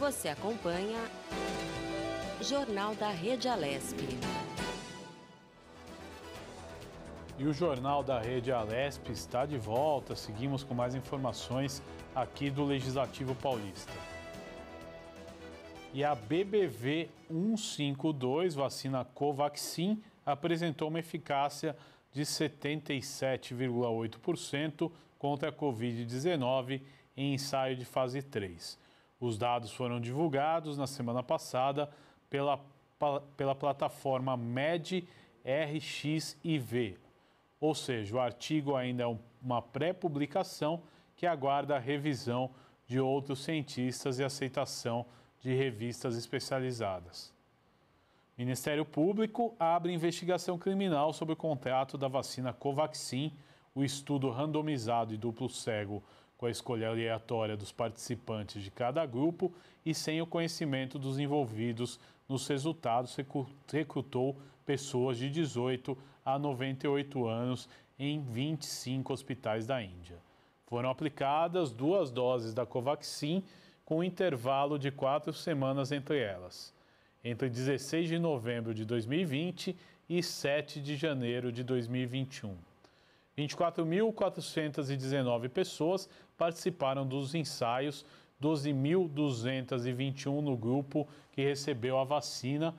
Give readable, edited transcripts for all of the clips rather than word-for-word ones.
Você acompanha Jornal da Rede Alesp. E o Jornal da Rede Alesp está de volta. Seguimos com mais informações aqui do Legislativo Paulista. E a BBV 152, vacina Covaxin, apresentou uma eficácia de 77,8% contra a Covid-19 em ensaio de fase 3. Os dados foram divulgados na semana passada pela plataforma MED-RXIV. Ou seja, o artigo ainda é uma pré-publicação que aguarda a revisão de outros cientistas e aceitação de revistas especializadas. O Ministério Público abre investigação criminal sobre o contrato da vacina Covaxin, o estudo randomizado e duplo cego com a escolha aleatória dos participantes de cada grupo e sem o conhecimento dos envolvidos nos resultados, recrutou pessoas de 18 a 98 anos em 25 hospitais da Índia. Foram aplicadas 2 doses da Covaxin com um intervalo de 4 semanas entre elas, entre 16 de novembro de 2020 e 7 de janeiro de 2021. 24.419 pessoas participaram dos ensaios, 12.221 no grupo que recebeu a vacina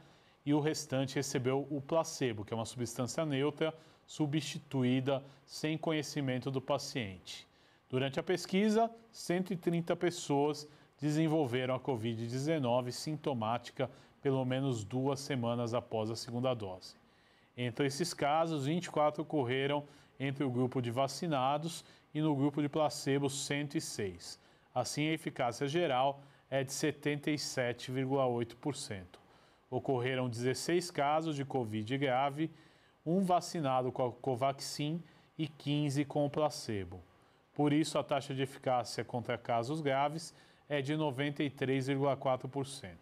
e o restante recebeu o placebo, que é uma substância neutra substituída sem conhecimento do paciente. Durante a pesquisa, 130 pessoas desenvolveram a Covid-19 sintomática pelo menos 2 semanas após a segunda dose. Entre esses casos, 24 ocorreram entre o grupo de vacinados e no grupo de placebo 106. Assim, a eficácia geral é de 77,8%. Ocorreram 16 casos de Covid grave, 1 vacinado com a Covaxin e 15 com o placebo. Por isso, a taxa de eficácia contra casos graves é de 93,4%.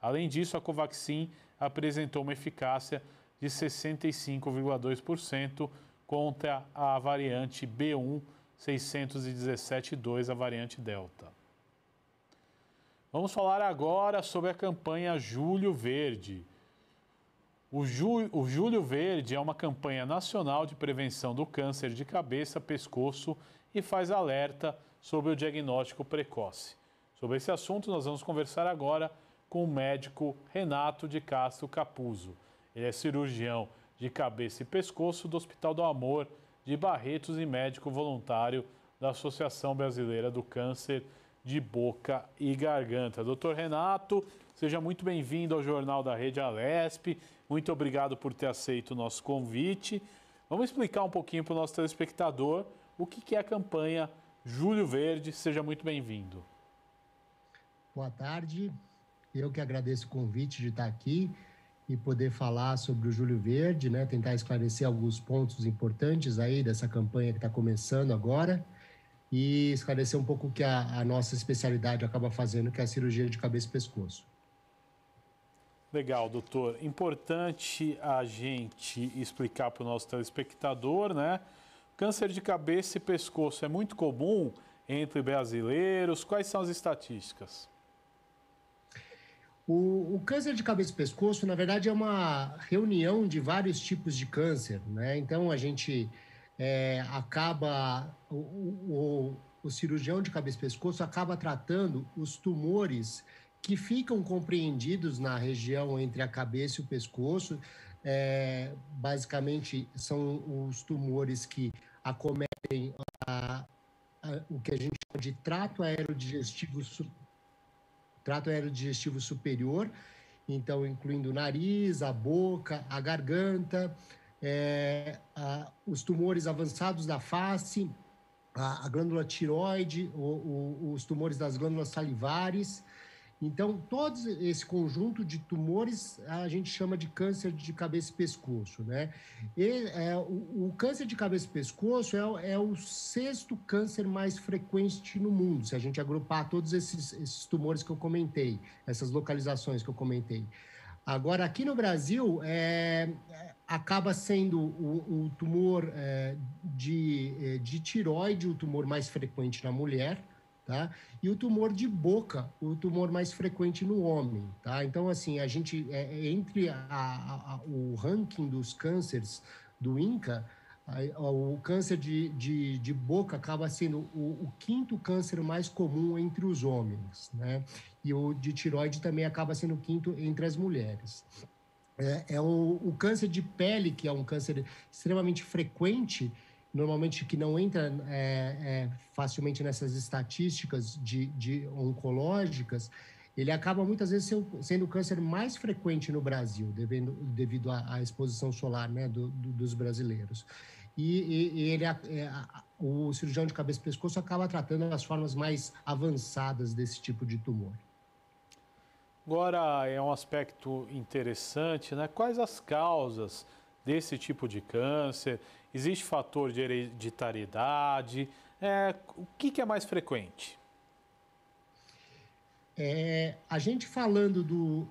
Além disso, a Covaxin apresentou uma eficácia de 65,2% contra a variante B1.617.2, a variante Delta. Vamos falar agora sobre a campanha Julho Verde. O Julho Verde é uma campanha nacional de prevenção do câncer de cabeça, pescoço e faz alerta sobre o diagnóstico precoce. Sobre esse assunto, nós vamos conversar agora com o médico Renato de Castro Capuzzo. Ele é cirurgião de cabeça e pescoço do Hospital do Amor de Barretos e médico voluntário da Associação Brasileira do Câncer de Boca e Garganta. Doutor Renato, seja muito bem-vindo ao Jornal da Rede Alesp. Muito obrigado por ter aceito o nosso convite. Vamos explicar um pouquinho para o nosso telespectador o que é a campanha Julho Verde. Seja muito bem-vindo. Boa tarde. Eu que agradeço o convite de estar aqui e poder falar sobre o Julho Verde, né? Tentar esclarecer alguns pontos importantes aí dessa campanha que está começando agora e esclarecer um pouco o que a nossa especialidade acaba fazendo, que é a cirurgia de cabeça e pescoço. Legal, doutor. Importante a gente explicar para o nosso telespectador, né? Câncer de cabeça e pescoço é muito comum entre brasileiros. Quais são as estatísticas? O câncer de cabeça e pescoço, na verdade, é uma reunião de vários tipos de câncer, né? Então, a gente o cirurgião de cabeça e pescoço acaba tratando os tumores que ficam compreendidos na região entre a cabeça e o pescoço. Basicamente, são os tumores que acometem o que a gente chama de trato aerodigestivo superior, então incluindo o nariz, a boca, a garganta, os tumores avançados da face, a glândula tireoide, os tumores das glândulas salivares. Então, todo esse conjunto de tumores a gente chama de câncer de cabeça e pescoço, né? O câncer de cabeça e pescoço é o 6º câncer mais frequente no mundo, se a gente agrupar todos esses tumores que eu comentei, essas localizações que eu comentei. Agora, aqui no Brasil, acaba sendo o tumor de tireoide o tumor mais frequente na mulher, tá? E o tumor de boca, o tumor mais frequente no homem, tá? Então, assim, a gente, entre o ranking dos cânceres do INCA, o câncer de boca acaba sendo o quinto câncer mais comum entre os homens, né? E o de tireoide também acaba sendo o quinto entre as mulheres. O câncer de pele, que é um câncer extremamente frequente, normalmente que não entra facilmente nessas estatísticas de oncológicas, ele acaba muitas vezes sendo o câncer mais frequente no Brasil, devido à exposição solar, né, dos brasileiros. O cirurgião de cabeça e pescoço acaba tratando as formas mais avançadas desse tipo de tumor. Agora, é um aspecto interessante, né? Quais as causas desse tipo de câncer? Existe fator de hereditariedade? O que é mais frequente? A gente falando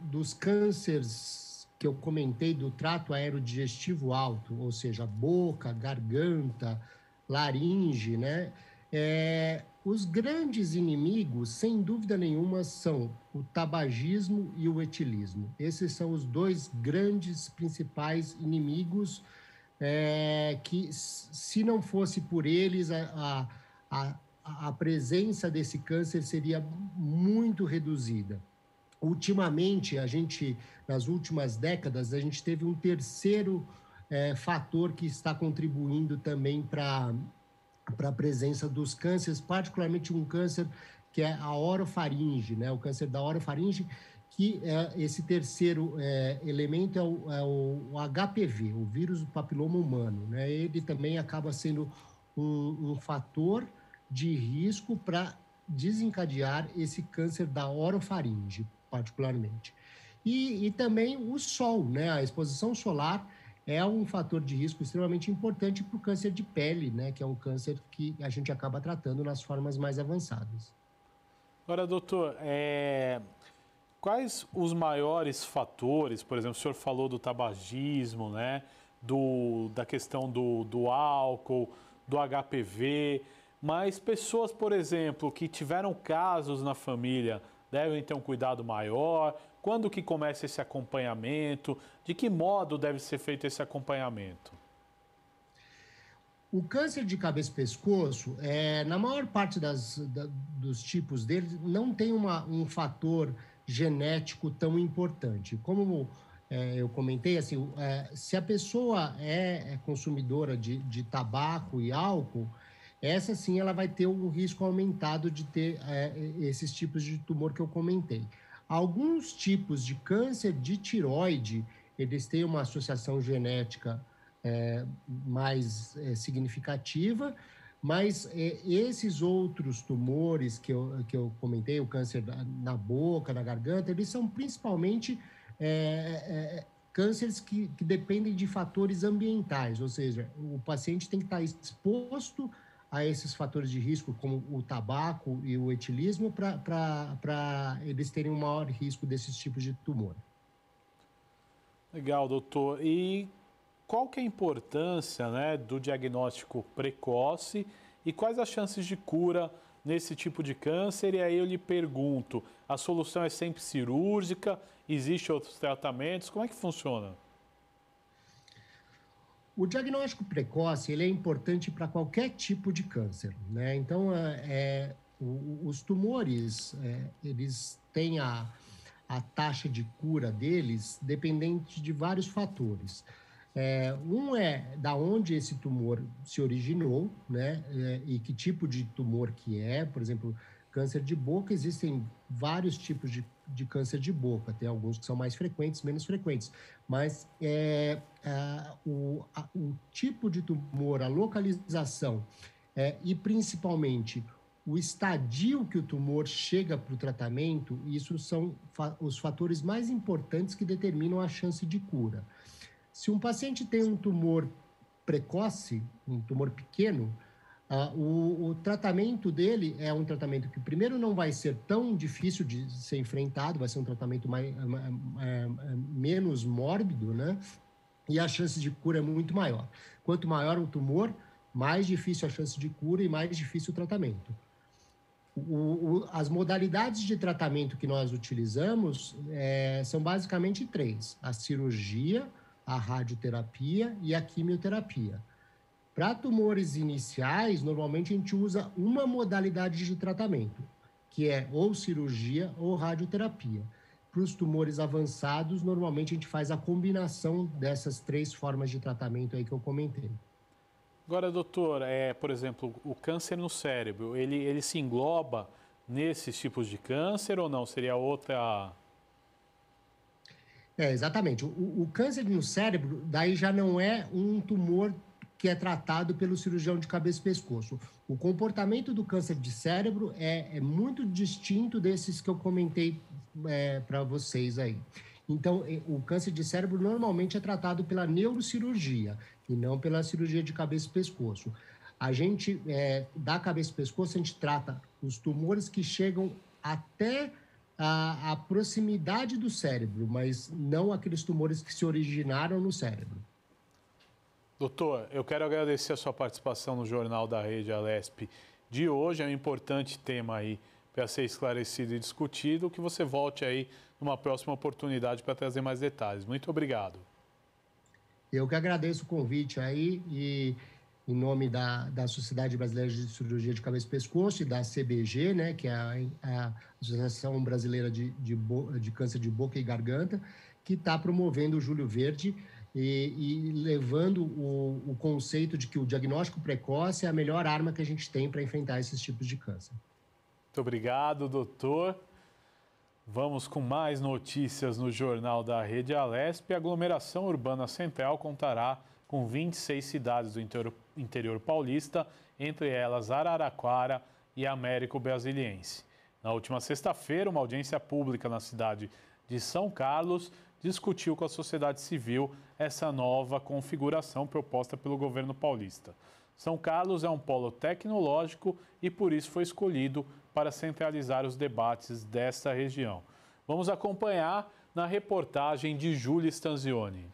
dos cânceres que eu comentei do trato aerodigestivo alto, ou seja, boca, garganta, laringe, né? Os grandes inimigos, sem dúvida nenhuma, são o tabagismo e o etilismo. Esses são os dois grandes principais inimigos que, se não fosse por eles, a presença desse câncer seria muito reduzida. Ultimamente, nas últimas décadas, a gente teve um terceiro fator que está contribuindo também para a presença dos cânceres, particularmente um câncer que é a orofaringe, né? O câncer da orofaringe, que esse terceiro elemento é o HPV, o vírus do papiloma humano, né? Ele também acaba sendo um fator de risco para desencadear esse câncer da orofaringe, particularmente. E também o sol, né? A exposição solar é um fator de risco extremamente importante para o câncer de pele, né? Que é um câncer que a gente acaba tratando nas formas mais avançadas. Agora, doutor, quais os maiores fatores, por exemplo, o senhor falou do tabagismo, né? Da questão do álcool, do HPV, mas pessoas, por exemplo, que tiveram casos na família, devem ter um cuidado maior? Quando que começa esse acompanhamento? De que modo deve ser feito esse acompanhamento? O câncer de cabeça e pescoço, na maior parte dos tipos dele, não tem um fator genético tão importante. Como eu comentei, assim, se a pessoa é consumidora de tabaco e álcool, essa sim ela vai ter um risco aumentado de ter esses tipos de tumor que eu comentei. Alguns tipos de câncer de tireoide, eles têm uma associação genética mais significativa, mas esses outros tumores que eu comentei, o câncer na boca, na garganta, eles são principalmente cânceres que dependem de fatores ambientais, ou seja, o paciente tem que estar exposto a esses fatores de risco, como o tabaco e o etilismo, para eles terem um maior risco desses tipos de tumor. Legal, doutor. E qual que é a importância, né, do diagnóstico precoce e quais as chances de cura nesse tipo de câncer? E aí eu lhe pergunto, a solução é sempre cirúrgica? Existem outros tratamentos? Como é que funciona? O diagnóstico precoce ele é importante para qualquer tipo de câncer, né? Então, os tumores, eles têm a taxa de cura deles dependente de vários fatores. Um é da onde esse tumor se originou, né? E que tipo de tumor que é. Por exemplo, câncer de boca, existem vários tipos de câncer de boca. Tem alguns que são mais frequentes, menos frequentes. Mas o tipo de tumor, a localização e principalmente o estadio que o tumor chega para o tratamento, isso são os fatores mais importantes que determinam a chance de cura. Se um paciente tem um tumor precoce, um tumor pequeno, o tratamento dele é um tratamento que, primeiro, não vai ser tão difícil de ser enfrentado, vai ser um tratamento menos mórbido, né? E a chance de cura é muito maior. Quanto maior o tumor, mais difícil a chance de cura e mais difícil o tratamento. As modalidades de tratamento que nós utilizamos são basicamente 3: a cirurgia, a radioterapia e a quimioterapia. Para tumores iniciais, normalmente a gente usa uma modalidade de tratamento, que é ou cirurgia ou radioterapia. Para os tumores avançados, normalmente a gente faz a combinação dessas 3 formas de tratamento aí que eu comentei. Agora, doutor, por exemplo, o câncer no cérebro, ele se engloba nesses tipos de câncer ou não? Seria outra... Exatamente. O câncer no cérebro, daí já não é um tumor que é tratado pelo cirurgião de cabeça e pescoço. O comportamento do câncer de cérebro é muito distinto desses que eu comentei para vocês aí. Então, o câncer de cérebro normalmente é tratado pela neurocirurgia e não pela cirurgia de cabeça e pescoço. A gente, da cabeça e pescoço, a gente trata os tumores que chegam até a proximidade do cérebro, mas não aqueles tumores que se originaram no cérebro. Doutor, eu quero agradecer a sua participação no Jornal da Rede Alesp de hoje. É um importante tema aí para ser esclarecido e discutido. Que você volte aí numa próxima oportunidade para trazer mais detalhes. Muito obrigado. Eu que agradeço o convite aí e em nome da Sociedade Brasileira de Cirurgia de Cabeça e Pescoço e da CBG, né, que é a Associação Brasileira de Câncer de Boca e Garganta, que está promovendo o Júlio Verde e levando o conceito de que o diagnóstico precoce é a melhor arma que a gente tem para enfrentar esses tipos de câncer. Muito obrigado, doutor. Vamos com mais notícias no Jornal da Rede Alesp. A aglomeração urbana central contará com 26 cidades do interior paulista, entre elas Araraquara e Américo Brasiliense. Na última sexta-feira, uma audiência pública na cidade de São Carlos discutiu com a sociedade civil essa nova configuração proposta pelo governo paulista. São Carlos é um polo tecnológico e por isso foi escolhido para centralizar os debates desta região. Vamos acompanhar na reportagem de Júlia Stanzioni.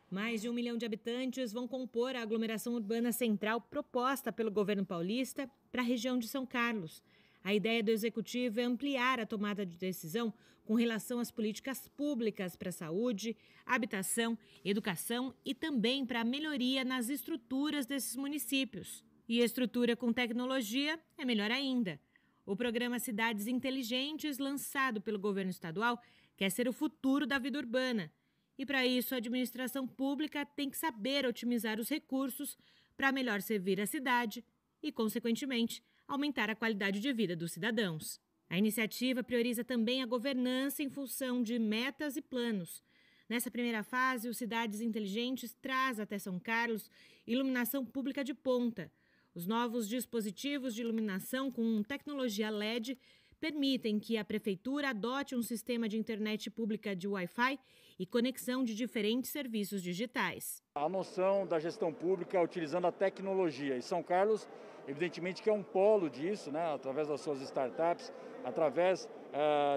Mais de 1 milhão de habitantes vão compor a aglomeração urbana central proposta pelo governo paulista para a região de São Carlos. A ideia do executivo é ampliar a tomada de decisão com relação às políticas públicas para a saúde, habitação, educação e também para a melhoria nas estruturas desses municípios. E estrutura com tecnologia é melhor ainda. O programa Cidades Inteligentes, lançado pelo governo estadual, quer ser o futuro da vida urbana. E para isso, a administração pública tem que saber otimizar os recursos para melhor servir a cidade e, consequentemente, aumentar a qualidade de vida dos cidadãos. A iniciativa prioriza também a governança em função de metas e planos. Nessa primeira fase, o Cidades Inteligentes traz até São Carlos iluminação pública de ponta. Os novos dispositivos de iluminação com tecnologia LED permitem que a Prefeitura adote um sistema de internet pública de Wi-Fi e conexão de diferentes serviços digitais. A noção da gestão pública utilizando a tecnologia. E São Carlos, evidentemente, que é um polo disso, né? Através das suas startups, através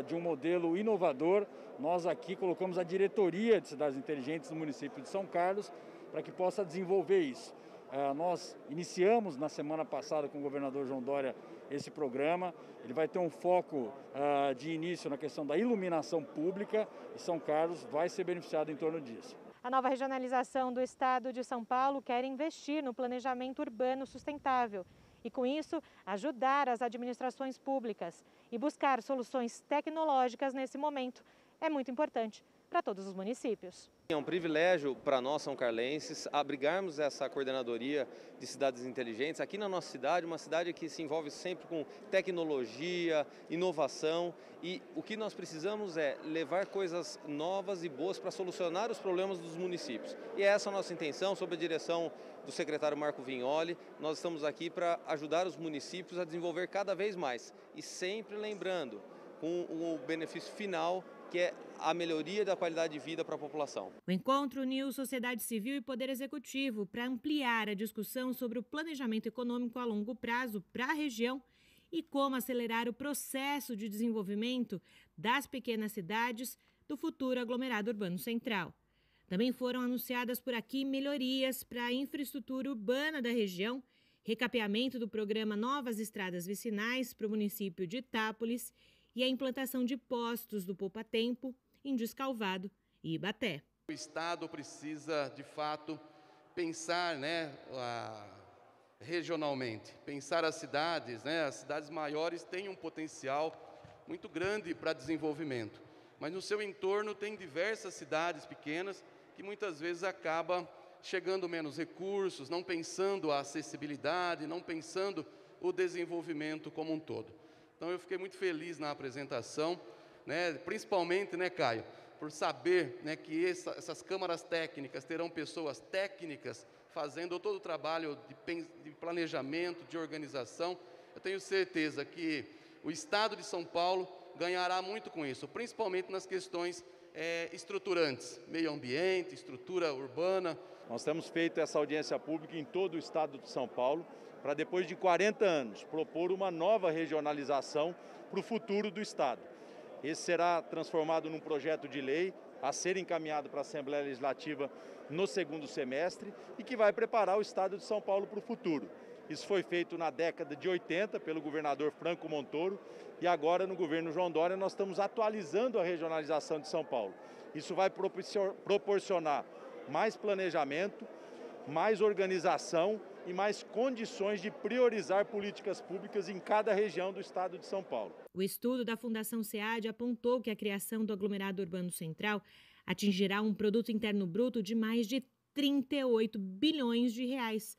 de um modelo inovador. Nós aqui colocamos a diretoria de cidades inteligentes no município de São Carlos para que possa desenvolver isso. Nós iniciamos na semana passada com o governador João Dória esse programa. Ele vai ter um foco de início na questão da iluminação pública e São Carlos vai ser beneficiado em torno disso. A nova regionalização do estado de São Paulo quer investir no planejamento urbano sustentável e, com isso, ajudar as administrações públicas e buscar soluções tecnológicas nesse momento. É muito importante para todos os municípios. É um privilégio para nós, são carlenses, abrigarmos essa coordenadoria de cidades inteligentes aqui na nossa cidade, uma cidade que se envolve sempre com tecnologia, inovação, e o que nós precisamos é levar coisas novas e boas para solucionar os problemas dos municípios. E é essa a nossa intenção, sob a direção do secretário Marco Vignoli. Nós estamos aqui para ajudar os municípios a desenvolver cada vez mais e sempre lembrando com o benefício final, que é a melhoria da qualidade de vida para a população. O encontro uniu sociedade civil e poder executivo para ampliar a discussão sobre o planejamento econômico a longo prazo para a região e como acelerar o processo de desenvolvimento das pequenas cidades do futuro aglomerado urbano central. Também foram anunciadas por aqui melhorias para a infraestrutura urbana da região, recapeamento do programa Novas Estradas Vicinais para o município de Itápolis e a implantação de postos do Poupa Tempo em Descalvado e Ibaté. O Estado precisa, de fato, pensar, regionalmente, pensar as cidades, as cidades maiores têm um potencial muito grande para desenvolvimento, mas no seu entorno tem diversas cidades pequenas que muitas vezes acabam chegando menos recursos, não pensando a acessibilidade, não pensando o desenvolvimento como um todo. Então eu fiquei muito feliz na apresentação, principalmente, Caio, por saber que essas câmaras técnicas terão pessoas técnicas fazendo todo o trabalho de planejamento, de organização. Eu tenho certeza que o Estado de São Paulo ganhará muito com isso, principalmente nas questões estruturantes, meio ambiente, estrutura urbana. Nós temos feito essa audiência pública em todo o Estado de São Paulo para, depois de 40 anos, propor uma nova regionalização para o futuro do Estado. Esse será transformado num projeto de lei a ser encaminhado para a Assembleia Legislativa no segundo semestre e que vai preparar o Estado de São Paulo para o futuro. Isso foi feito na década de 80 pelo governador Franco Montoro e agora no governo João Dória nós estamos atualizando a regionalização de São Paulo. Isso vai proporcionar mais planejamento, mais organização e mais condições de priorizar políticas públicas em cada região do Estado de São Paulo. O estudo da Fundação SEAD apontou que a criação do aglomerado urbano central atingirá um produto interno bruto de mais de 38 bilhões de reais.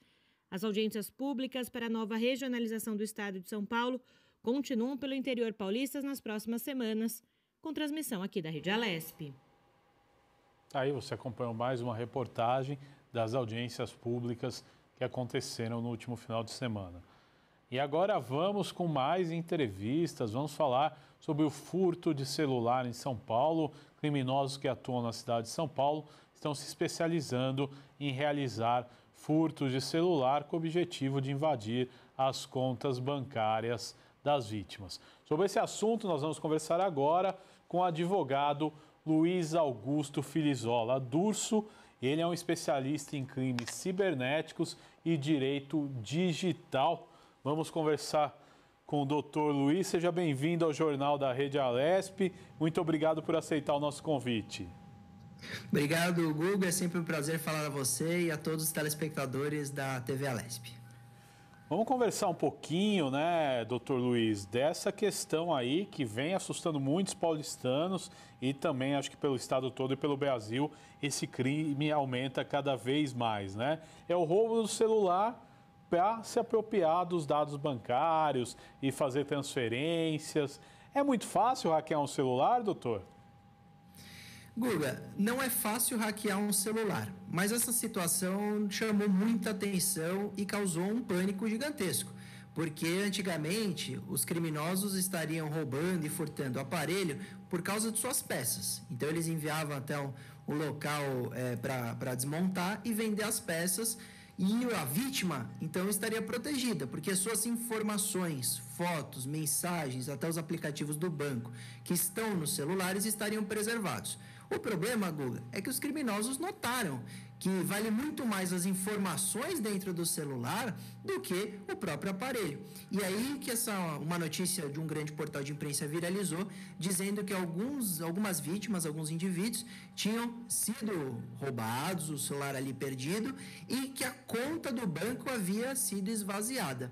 As audiências públicas para a nova regionalização do Estado de São Paulo continuam pelo interior paulista nas próximas semanas, com transmissão aqui da Rede Alesp. Aí você acompanhou mais uma reportagem das audiências públicas que aconteceram no último final de semana. E agora vamos com mais entrevistas, vamos falar sobre o furto de celular em São Paulo. Criminosos que atuam na cidade de São Paulo estão se especializando em realizar furtos de celular com o objetivo de invadir as contas bancárias das vítimas. Sobre esse assunto, nós vamos conversar agora com o advogado Luiz Augusto Filizola Durso. Ele é um especialista em crimes cibernéticos e direito digital. Vamos conversar com o doutor Luiz. Seja bem-vindo ao Jornal da Rede Alesp. Muito obrigado por aceitar o nosso convite. Obrigado, Guga. É sempre um prazer falar a você e a todos os telespectadores da TV Alesp. Vamos conversar um pouquinho, doutor Luiz, dessa questão aí que vem assustando muitos paulistanos e também, acho que pelo estado todo e pelo Brasil, esse crime aumenta cada vez mais, É o roubo do celular para se apropriar dos dados bancários e fazer transferências. É muito fácil hackear um celular, doutor? Guga, não é fácil hackear um celular, mas essa situação chamou muita atenção e causou um pânico gigantesco, porque antigamente os criminosos estariam roubando e furtando o aparelho por causa de suas peças. Então eles enviavam até um local para desmontar e vender as peças, e a vítima então estaria protegida, porque suas informações, fotos, mensagens, até os aplicativos do banco que estão nos celulares estariam preservados. O problema, Guga, é que os criminosos notaram que vale muito mais as informações dentro do celular do que o próprio aparelho. E aí que uma notícia de um grande portal de imprensa viralizou, dizendo que algumas vítimas, alguns indivíduos, tinham sido roubados, o celular ali perdido, e que a conta do banco havia sido esvaziada.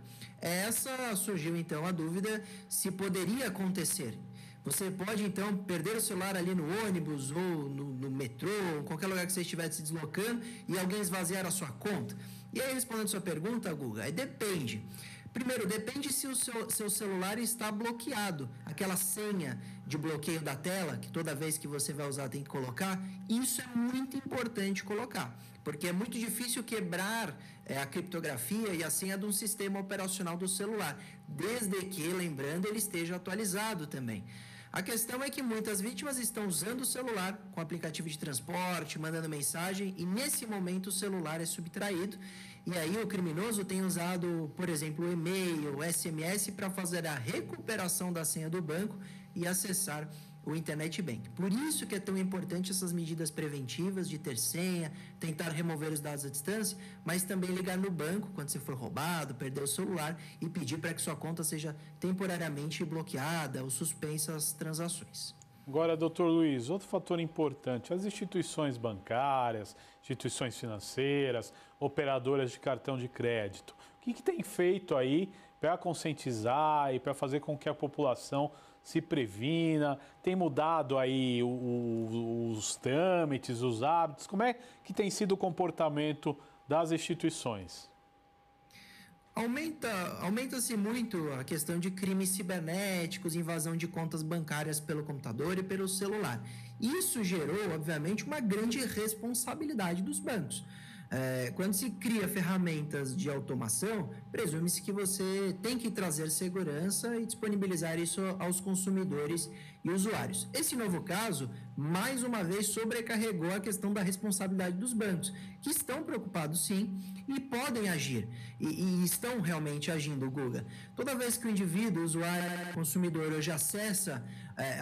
Surgiu então a dúvida se poderia acontecer. Você pode, então, perder o celular ali no ônibus ou no metrô, ou em qualquer lugar que você estiver se deslocando, e alguém esvaziar a sua conta? E aí, respondendo a sua pergunta, Guga, depende. Primeiro, depende se o seu celular está bloqueado. Aquela senha de bloqueio da tela, que toda vez que você vai usar tem que colocar, isso é muito importante colocar, porque é muito difícil quebrar a criptografia e a senha de um sistema operacional do celular, desde que, lembrando, ele esteja atualizado também. A questão é que muitas vítimas estão usando o celular com aplicativo de transporte, mandando mensagem, e nesse momento o celular é subtraído. E aí o criminoso tem usado, por exemplo, o e-mail, o SMS para fazer a recuperação da senha do banco e acessar o Internet Bank. Por isso que é tão importante essas medidas preventivas de ter senha, tentar remover os dados à distância, mas também ligar no banco quando você for roubado, perder o celular e pedir para que sua conta seja temporariamente bloqueada ou suspensa as transações. Agora, doutor Luiz, outro fator importante, as instituições bancárias, instituições financeiras, operadoras de cartão de crédito. O que tem feito aí para conscientizar e para fazer com que a população se previna? Tem mudado aí os trâmites, os hábitos? Como é que tem sido o comportamento das instituições? Aumenta-se muito a questão de crimes cibernéticos, invasão de contas bancárias pelo computador e pelo celular. Isso gerou, obviamente, uma grande responsabilidade dos bancos. Quando se cria ferramentas de automação, presume-se que você tem que trazer segurança e disponibilizar isso aos consumidores e usuários. Esse novo caso, mais uma vez, sobrecarregou a questão da responsabilidade dos bancos, que estão preocupados sim e podem agir. E estão realmente agindo, Guga. Toda vez que o indivíduo, o usuário, o consumidor hoje acessa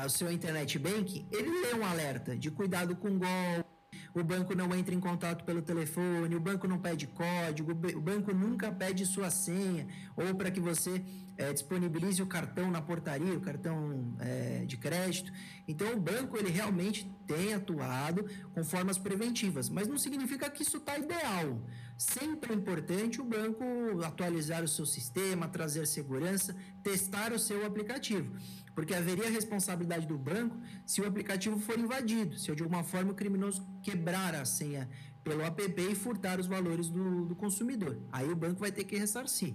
o seu Internet Bank, ele lê um alerta de cuidado com golpe. O banco não entra em contato pelo telefone, o banco não pede código, o banco nunca pede sua senha, ou para que você disponibilize o cartão na portaria, o cartão de crédito. Então, o banco ele realmente tem atuado com formas preventivas, mas não significa que isso está ideal. Sempre é importante o banco atualizar o seu sistema, trazer segurança, testar o seu aplicativo. Porque haveria responsabilidade do banco se o aplicativo for invadido, se de alguma forma o criminoso quebrar a senha pelo app e furtar os valores do consumidor. Aí o banco vai ter que ressarcir.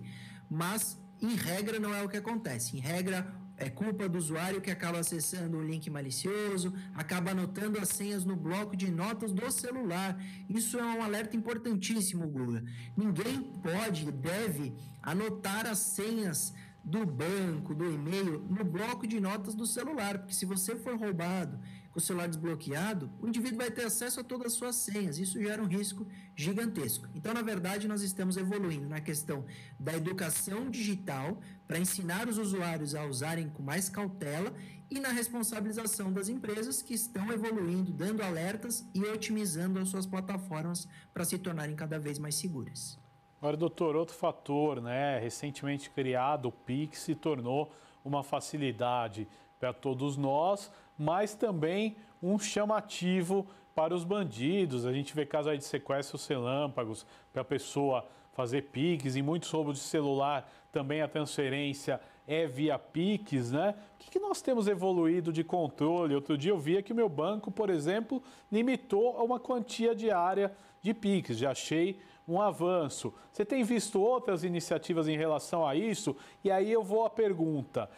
Mas, em regra, não é o que acontece. Em regra, é culpa do usuário que acaba acessando um link malicioso, acaba anotando as senhas no bloco de notas do celular. Isso é um alerta importantíssimo, Guga. Ninguém pode, deve anotar as senhas do banco, do e-mail, no bloco de notas do celular, porque se você for roubado com o celular desbloqueado, o indivíduo vai ter acesso a todas as suas senhas, isso gera um risco gigantesco. Então, na verdade, nós estamos evoluindo na questão da educação digital para ensinar os usuários a usarem com mais cautela e na responsabilização das empresas que estão evoluindo, dando alertas e otimizando as suas plataformas para se tornarem cada vez mais seguras. Agora, doutor, outro fator, né? Recentemente criado, o Pix se tornou uma facilidade para todos nós, mas também um chamativo para os bandidos. A gente vê casos aí de sequestros relâmpagos para a pessoa fazer Pix, e muitos roubos de celular também a transferência é via Pix, né? O que nós temos evoluído de controle? Outro dia eu via que o meu banco, por exemplo, limitou a uma quantia diária de Pix. Já achei um avanço. Você tem visto outras iniciativas em relação a isso? E aí eu vou à pergunta.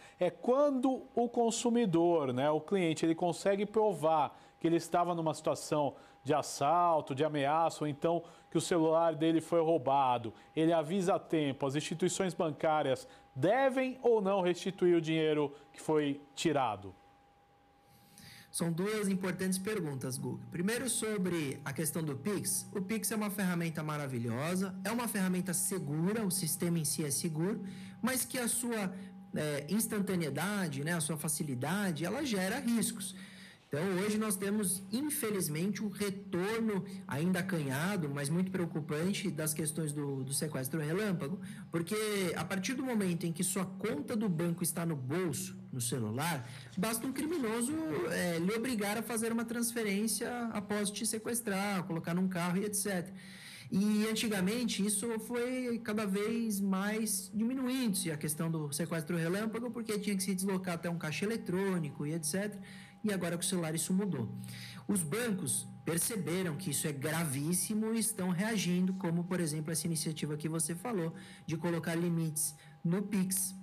Quando o consumidor, né, o cliente, ele consegue provar que ele estava numa situação de assalto, de ameaça, ou então que o celular dele foi roubado, ele avisa a tempo, as instituições bancárias devem ou não restituir o dinheiro que foi tirado? São duas importantes perguntas, Guga. Primeiro, sobre a questão do Pix. O Pix é uma ferramenta maravilhosa, é uma ferramenta segura, o sistema em si é seguro, mas que a sua instantaneidade, né, a sua facilidade, ela gera riscos. Então, hoje nós temos, infelizmente, um retorno ainda acanhado, mas muito preocupante, das questões do sequestro relâmpago, porque a partir do momento em que sua conta do banco está no bolso, no celular, basta um criminoso lhe obrigar a fazer uma transferência após te sequestrar, colocar num carro e etc. E antigamente isso foi cada vez mais diminuindo-se a questão do sequestro relâmpago, porque tinha que se deslocar até um caixa eletrônico e etc. E agora com o celular isso mudou. Os bancos perceberam que isso é gravíssimo e estão reagindo, como por exemplo essa iniciativa que você falou, de colocar limites no Pix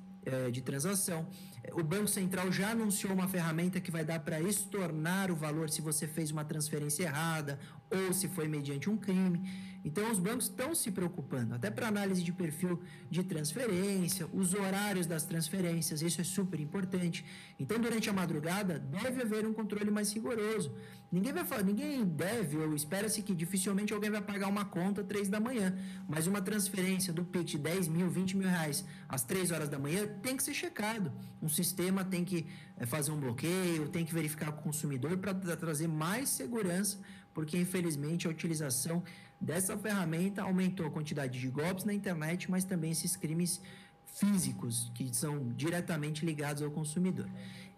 de transação. O Banco Central já anunciou uma ferramenta que vai dar para estornar o valor se você fez uma transferência errada ou se foi mediante um crime. Então, os bancos estão se preocupando, até para análise de perfil de transferência, os horários das transferências, isso é super importante. Então, durante a madrugada, deve haver um controle mais rigoroso. Ninguém deve, ou espera-se que dificilmente alguém vai pagar uma conta 3 da manhã, mas uma transferência do Pix de 10 mil, 20 mil reais às 3 horas da manhã tem que ser checado. Um sistema tem que fazer um bloqueio, tem que verificar com o consumidor para trazer mais segurança, porque infelizmente a utilização dessa ferramenta aumentou a quantidade de golpes na internet, mas também esses crimes físicos que são diretamente ligados ao consumidor.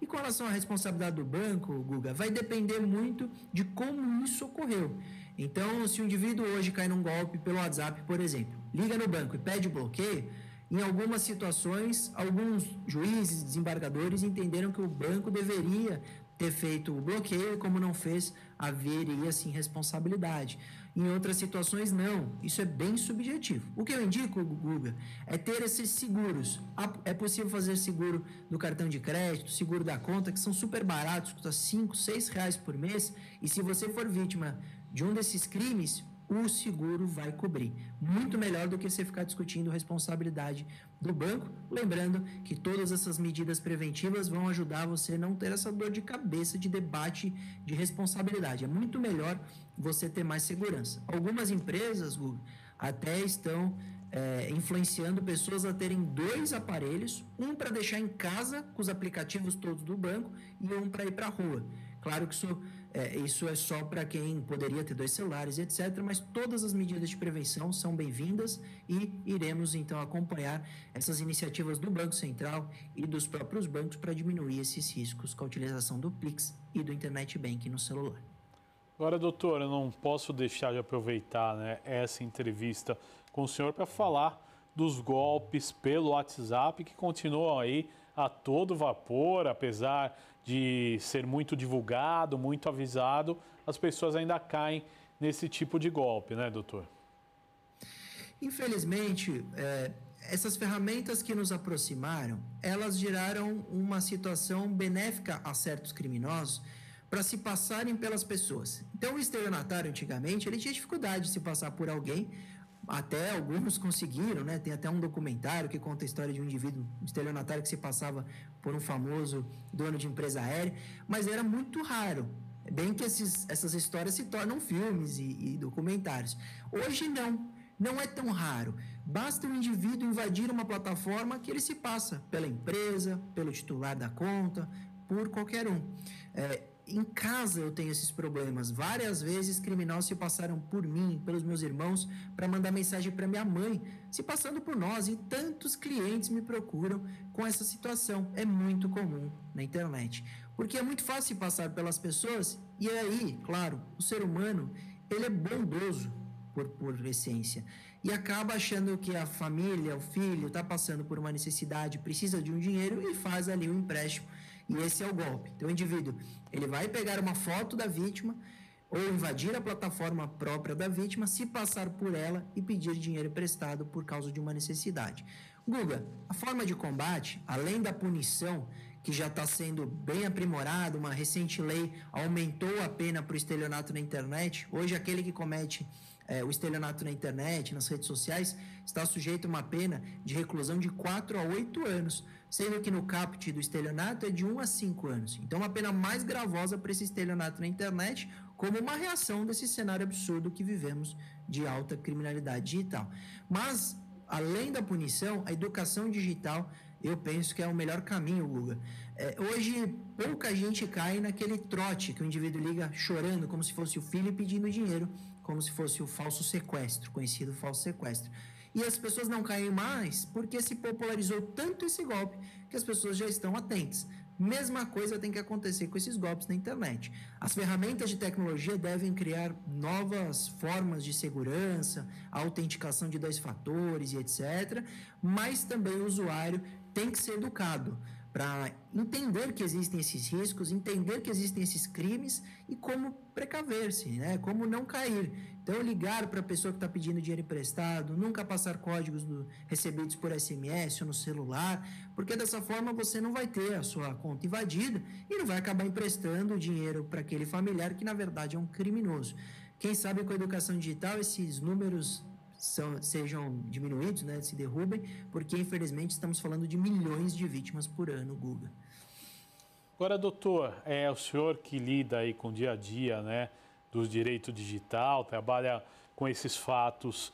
E com relação à responsabilidade do banco, Guga, vai depender muito de como isso ocorreu. Então, se o indivíduo hoje cai num golpe pelo WhatsApp, por exemplo, liga no banco e pede bloqueio, em algumas situações, alguns juízes, desembargadores entenderam que o banco deveria ter feito o bloqueio, como não fez, haveria sim responsabilidade. Em outras situações, não. Isso é bem subjetivo. O que eu indico, Guga, é ter esses seguros. É possível fazer seguro do cartão de crédito, seguro da conta, que são super baratos, custa 5, 6 reais por mês. E se você for vítima de um desses crimes, o seguro vai cobrir. Muito melhor do que você ficar discutindo responsabilidade do banco. Lembrando que todas essas medidas preventivas vão ajudar você a não ter essa dor de cabeça de debate de responsabilidade. É muito melhor você ter mais segurança. Algumas empresas, Guga, até estão influenciando pessoas a terem 2 aparelhos, um para deixar em casa com os aplicativos todos do banco e um para ir para a rua. Claro que isso é só para quem poderia ter 2 celulares, etc. Mas todas as medidas de prevenção são bem-vindas e iremos, então, acompanhar essas iniciativas do Banco Central e dos próprios bancos para diminuir esses riscos com a utilização do Pix e do Internet Banking no celular. Agora, doutor, eu não posso deixar de aproveitar, né, essa entrevista com o senhor para falar dos golpes pelo WhatsApp que continuam aí a todo vapor, apesar de ser muito divulgado, muito avisado, as pessoas ainda caem nesse tipo de golpe, né, doutor? Infelizmente, essas ferramentas que nos aproximaram, elas geraram uma situação benéfica a certos criminosos para se passarem pelas pessoas. Então, o estelionatário, antigamente, ele tinha dificuldade de se passar por alguém. Até alguns conseguiram, né? Tem até um documentário que conta a história de um indivíduo estelionatário que se passava por um famoso dono de empresa aérea, mas era muito raro. Bem que essas histórias se tornam filmes e documentários. Hoje não é tão raro. Basta um indivíduo invadir uma plataforma que ele se passa pela empresa, pelo titular da conta, por qualquer um. Em casa eu tenho esses problemas. Várias vezes criminosos se passaram por mim, pelos meus irmãos, para mandar mensagem para minha mãe, se passando por nós. E tantos clientes me procuram com essa situação. É muito comum na internet. Porque é muito fácil passar pelas pessoas e aí, claro, o ser humano, ele é bondoso por essência. E acaba achando que a família, o filho, está passando por uma necessidade, precisa de um dinheiro e faz ali um empréstimo. E esse é o golpe. Então, o indivíduo, ele vai pegar uma foto da vítima ou invadir a plataforma própria da vítima, se passar por ela e pedir dinheiro emprestado por causa de uma necessidade. Guga, a forma de combate, além da punição, que já está sendo bem aprimorada, uma recente lei aumentou a pena para o estelionato na internet. Hoje, aquele que comete o estelionato na internet, nas redes sociais, está sujeito a uma pena de reclusão de 4 a 8 anos, sendo que no caput do estelionato é de 1 a 5 anos. Então, uma pena mais gravosa para esse estelionato na internet, como uma reação desse cenário absurdo que vivemos de alta criminalidade digital. Mas, além da punição, a educação digital, eu penso que é o melhor caminho, Guga. Hoje, pouca gente cai naquele trote que o indivíduo liga chorando, como se fosse o filho pedindo dinheiro, como se fosse o falso sequestro, conhecido falso sequestro. E as pessoas não caem mais porque se popularizou tanto esse golpe que as pessoas já estão atentas. Mesma coisa tem que acontecer com esses golpes na internet. As ferramentas de tecnologia devem criar novas formas de segurança, autenticação de 2 fatores e etc. Mas também o usuário tem que ser educado para entender que existem esses riscos, entender que existem esses crimes e como precaver-se, né? Como não cair. Então, ligar para a pessoa que está pedindo dinheiro emprestado, nunca passar códigos recebidos por SMS ou no celular, porque dessa forma você não vai ter a sua conta invadida e não vai acabar emprestando dinheiro para aquele familiar que, na verdade, é um criminoso. Quem sabe com a educação digital esses números sejam diminuídos, né, se derrubem, porque infelizmente estamos falando de milhões de vítimas por ano, Guga. Agora, doutor, o senhor que lida aí com o dia a dia, né, do direito digital, trabalha com esses fatos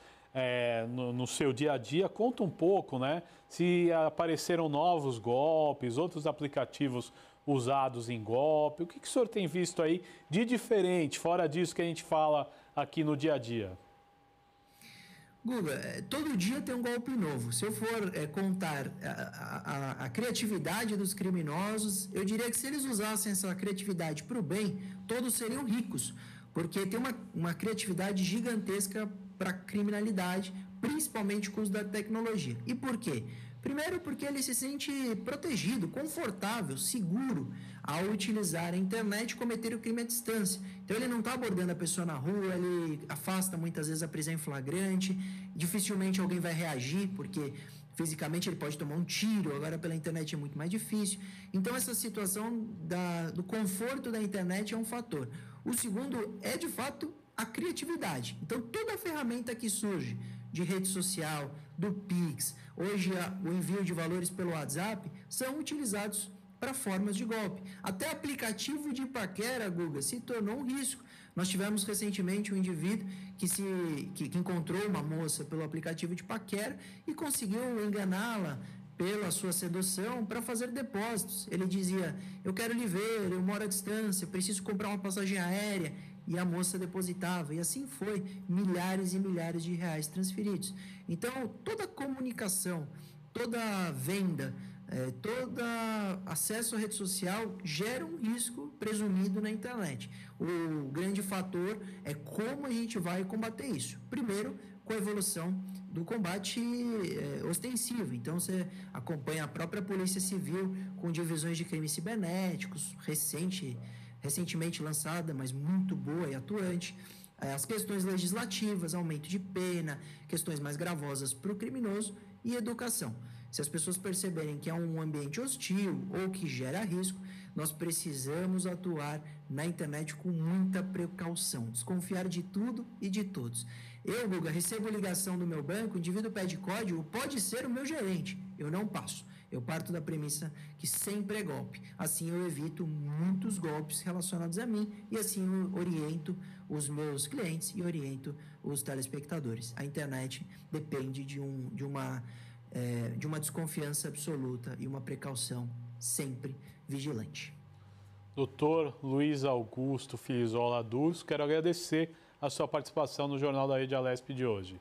no seu dia a dia, conta um pouco, né, se apareceram novos golpes, outros aplicativos usados em golpe, o que o senhor tem visto aí de diferente, fora disso que a gente fala aqui no dia a dia? Guga, todo dia tem um golpe novo. Se eu for contar a criatividade dos criminosos, eu diria que se eles usassem essa criatividade para o bem, todos seriam ricos, porque tem uma criatividade gigantesca para a criminalidade, principalmente com o uso da tecnologia. E por quê? Primeiro, porque ele se sente protegido, confortável, seguro ao utilizar a internet e cometer o crime à distância. Então, ele não está abordando a pessoa na rua, ele afasta muitas vezes a prisão em flagrante, dificilmente alguém vai reagir, porque fisicamente ele pode tomar um tiro, agora pela internet é muito mais difícil. Então, essa situação do conforto da internet é um fator. O segundo é, de fato, a criatividade. Então, toda a ferramenta que surge de rede social, do Pix, hoje o envio de valores pelo WhatsApp, são utilizados para formas de golpe. Até aplicativo de paquera, Guga, se tornou um risco. Nós tivemos recentemente um indivíduo que encontrou uma moça pelo aplicativo de paquera e conseguiu enganá-la pela sua sedução para fazer depósitos. Ele dizia, eu quero lhe ver, eu moro à distância, preciso comprar uma passagem aérea. E a moça depositava, e assim foi, milhares e milhares de reais transferidos. Então, toda comunicação, toda venda, todo acesso à rede social gera um risco presumido na internet. O grande fator é como a gente vai combater isso. Primeiro, com a evolução do combate ostensivo. Então, você acompanha a própria Polícia Civil com divisões de crimes cibernéticos, recentemente lançada, mas muito boa e atuante, as questões legislativas, aumento de pena, questões mais gravosas para o criminoso e educação. Se as pessoas perceberem que é um ambiente hostil ou que gera risco, nós precisamos atuar na internet com muita precaução, desconfiar de tudo e de todos. Eu, Guga, recebo ligação do meu banco, o indivíduo pede código, pode ser o meu gerente, eu não passo. Eu parto da premissa que sempre é golpe. Assim eu evito muitos golpes relacionados a mim e assim eu oriento os meus clientes e oriento os telespectadores. A internet depende de uma desconfiança absoluta e uma precaução sempre vigilante. Doutor Luiz Augusto Filizola Durso, quero agradecer a sua participação no Jornal da Rede Alesp de hoje.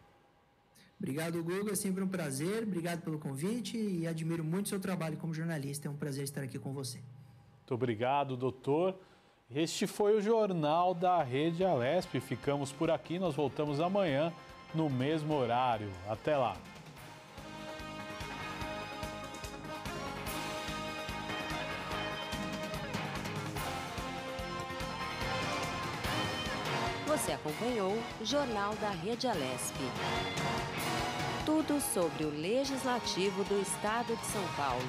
Obrigado, Guga, é sempre um prazer, obrigado pelo convite e admiro muito o seu trabalho como jornalista, é um prazer estar aqui com você. Muito obrigado, doutor. Este foi o Jornal da Rede Alesp, ficamos por aqui, nós voltamos amanhã no mesmo horário. Até lá. Você acompanhou o Jornal da Rede Alesp. Tudo sobre o Legislativo do Estado de São Paulo.